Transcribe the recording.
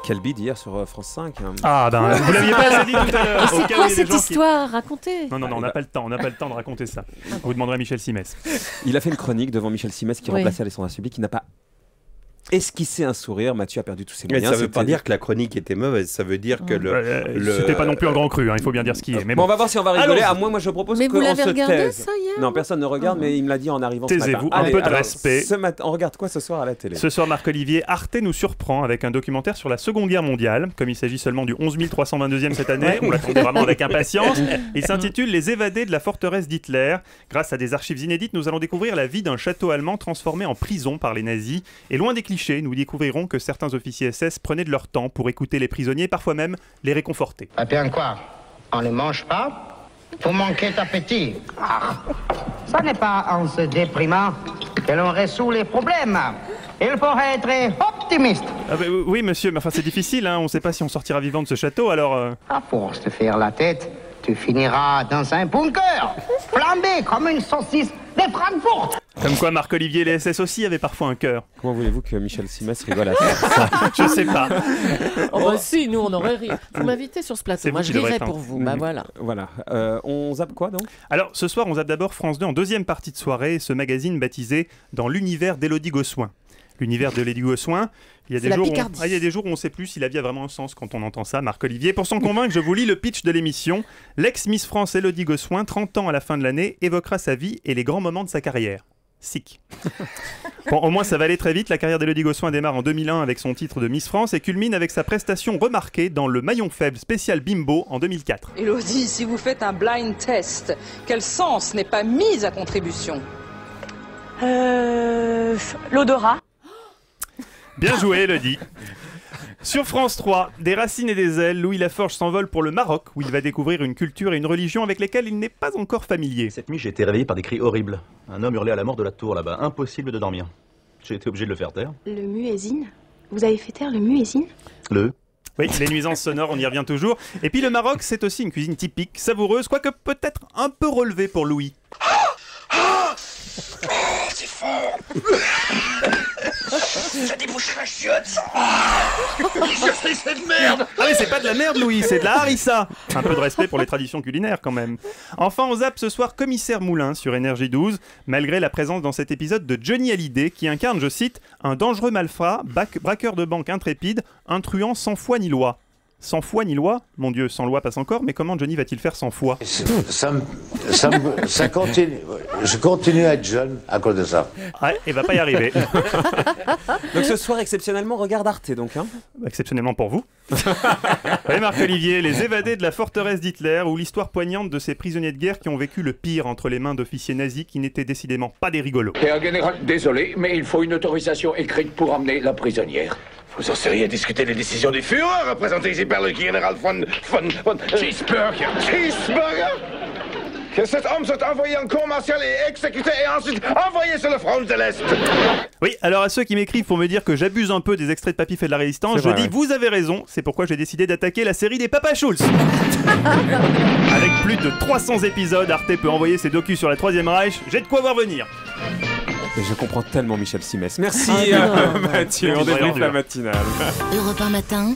Quel bide hier sur France 5. Ah ben, vous l'aviez pas assez dit tout à l'heure. C'est quoi cette histoire à raconter? Non, on n'a pas le temps, de raconter ça. Vous demanderez à Michel Simès. Il a fait une chronique devant Michel Simès qui remplaçait Alexandra Subli, qui n'a pas esquissé un sourire. Mathieu a perdu tous ses moyens. Ça veut pas dire que la chronique était mauvaise, ça veut dire que C'était pas non plus un grand cru, il faut bien dire ce qui est. Mais bon, on va voir si on va rigoler. Moi je propose mais qu'on se taise. Mais vous l'avez regardé ça hier? Non, personne ne regarde, mais il me l'a dit en arrivant ce matin. Taisez-vous, un peu de respect. On regarde quoi ce soir à la télé? Ce soir, Marc-Olivier, Arte nous surprend avec un documentaire sur la Seconde Guerre mondiale. Comme il s'agit seulement du 11 322e cette année, on l'attendait vraiment avec impatience. Il s'intitule Les évadés de la forteresse d'Hitler. Grâce à des archives inédites, nous allons découvrir la vie d'un château allemand transformé en prison par les nazis. Et loin des clichés, nous découvrirons que certains officiers SS prenaient de leur temps pour écouter les prisonniers, parfois même les réconforter. Eh bien quoi? On ne mange pas? Vous manquez d'appétit. Ça n'est pas en se déprimant que l'on résout les problèmes. Il faut être optimiste. Oui, monsieur, mais enfin c'est difficile, on ne sait pas si on sortira vivant de ce château, alors... À force de faire la tête, tu finiras dans un bunker, flambé comme une saucisse de Francfort. Comme quoi Marc-Olivier et les SS aussi avaient parfois un cœur. Comment voulez-vous que Michel Simès rigole à ça? Je sais pas. Oh bah si, nous on aurait ri. Vous m'invitez sur ce plateau, moi je rirais pour vous. Bah voilà. Voilà. On zappe quoi donc? Alors ce soir on zappe d'abord France 2 en deuxième partie de soirée, ce magazine baptisé Dans l'univers d'Élodie Gossuin. L'univers d'Élodie Gossuin, il y a des jours où on ne sait plus si la vie a vraiment un sens quand on entend ça, Marc-Olivier. Pour s'en convaincre, je vous lis le pitch de l'émission. L'ex-Miss France Élodie Gossuin, 30 ans à la fin de l'année, évoquera sa vie et les grands moments de sa carrière. Sick. Bon, au moins ça va aller très vite. La carrière d'Élodie Gossuin démarre en 2001 avec son titre de Miss France et culmine avec sa prestation remarquée dans le Maillon Faible spécial Bimbo en 2004. Élodie, si vous faites un blind test, quel sens n'est pas mis à contribution? L'odorat. Bien joué, Élodie. Sur France 3, des racines et des ailes, Louis Laforge s'envole pour le Maroc, où il va découvrir une culture et une religion avec lesquelles il n'est pas encore familier. Cette nuit, j'ai été réveillé par des cris horribles. Un homme hurlait à la mort de la tour là-bas. Impossible de dormir. J'ai été obligé de le faire taire. Le muezzin? Vous avez fait taire le muezzin? Oui, les nuisances sonores, on y revient toujours. Et puis le Maroc, c'est aussi une cuisine typique, savoureuse, quoique peut-être un peu relevée pour Louis. C'est fort. Ça débouche la chiotte. Je fais cette merde. Ah mais c'est pas de la merde, Louis, c'est de la harissa. Un peu de respect pour les traditions culinaires quand même. Enfin, on zappe ce soir Commissaire Moulin sur Énergie 12, malgré la présence dans cet épisode de Johnny Hallyday qui incarne, je cite, un dangereux malfrat, braqueur de banque intrépide, un truand sans foi ni loi. Sans foi ni loi? Mon Dieu, sans loi passe encore, mais comment Johnny va-t-il faire sans foi? Ça continue. Je continue à être jeune à cause de ça. Ouais, il va pas y arriver. Donc ce soir, exceptionnellement, regarde Arte, donc. Exceptionnellement pour vous. Oui, Marc-Olivier, Les évadés de la forteresse d'Hitler, ou l'histoire poignante de ces prisonniers de guerre qui ont vécu le pire entre les mains d'officiers nazis qui n'étaient décidément pas des rigolos. Herr Général, désolé, mais il faut une autorisation écrite pour emmener la prisonnière. Vous en seriez à discuter des décisions du Führer, représenté ici par le général von Cheeseburger. Cheeseburger? Que cet homme soit envoyé en cour martiale et exécuté et ensuite envoyé sur le front de l'Est. Oui, alors à ceux qui m'écrivent pour me dire que j'abuse un peu des extraits de Papy fait de la Résistance, je dis vous avez raison, c'est pourquoi j'ai décidé d'attaquer la série des Papa Schulz. Avec plus de 300 épisodes, Arte peut envoyer ses docus sur la Troisième Reich, j'ai de quoi voir venir. Et je comprends tellement Michel Simès. Merci Mathieu, on débriefe la matinale. Europe 1 matin.